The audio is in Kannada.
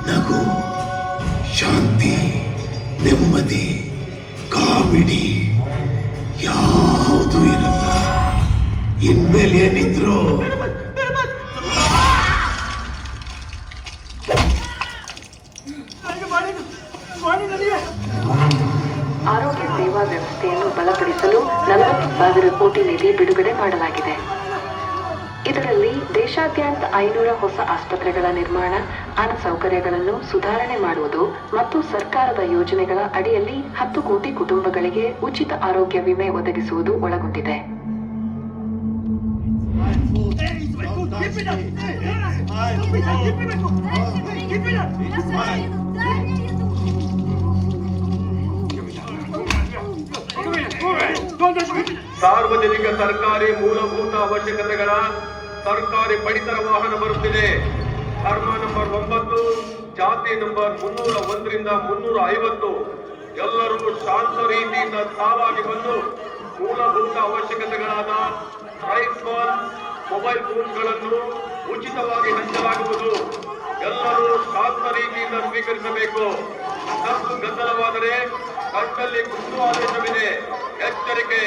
ನಗು, ಶಾಂತಿ, ನೆಮ್ಮದಿ, ಕಾಮಿಡಿ ಯಾವುದೂ ಇರಲ್ಲ. ಇನ್ಮೇಲೆ ಏನಿದ್ರು ಆರೋಗ್ಯ ಸೇವಾ ವ್ಯವಸ್ಥೆಯನ್ನು ಬಲಪಡಿಸಲು 40,000 ಕೋಟಿ ನಿಧಿ ಬಿಡುಗಡೆ ಮಾಡಲಾಗಿದೆ. ಇದರಲ್ಲಿ ದೇಶಾದ್ಯಂತ 500 ಹೊಸ ಆಸ್ಪತ್ರೆಗಳ ನಿರ್ಮಾಣ, ಸೌಕರ್ಯಗಳನ್ನು ಸುಧಾರಣೆ ಮಾಡುವುದು ಮತ್ತು ಸರ್ಕಾರದ ಯೋಜನೆಗಳ ಅಡಿಯಲ್ಲಿ 10 ಕೋಟಿ ಕುಟುಂಬಗಳಿಗೆ ಉಚಿತ ಆರೋಗ್ಯ ವಿಮೆ ಒದಗಿಸುವುದು ಒಳಗೊಂಡಿದೆ. ಸಾರ್ವಜನಿಕ ಸರ್ಕಾರಿ ಮೂಲಭೂತ ಅವಶ್ಯಕತೆಗಳ ಸರ್ಕಾರಿ ಪಡಿತರ ವಾಹನ ಬರುತ್ತಿದೆ. ಧರ್ಮ ನಂಬರ್ 9, ಜಾತಿ ನಂಬರ್ 301ರಿಂದ 350. ಎಲ್ಲರೂ ಶಾಂತ ರೀತಿಯಿಂದ ಸಾವಾಗಿ ಬಂದು ಮೂಲಭೂತ ಅವಶ್ಯಕತೆಗಳಾದ ರೈಸ್ ಬಾಲ್, ಮೊಬೈಲ್ ಫೋನ್ಗಳನ್ನು ಉಚಿತವಾಗಿ ಹಂಚಲಾಗುವುದು. ಎಲ್ಲರೂ ಶಾಂತ ರೀತಿಯಿಂದ ಸ್ವೀಕರಿಸಬೇಕು. ಗದ್ದಲವಾದರೆ ಕಟ್ಟಲ್ಲಿ ಗುಂಡು ಆದೇಶವಿದೆ. ಎಚ್ಚರಿಕೆ.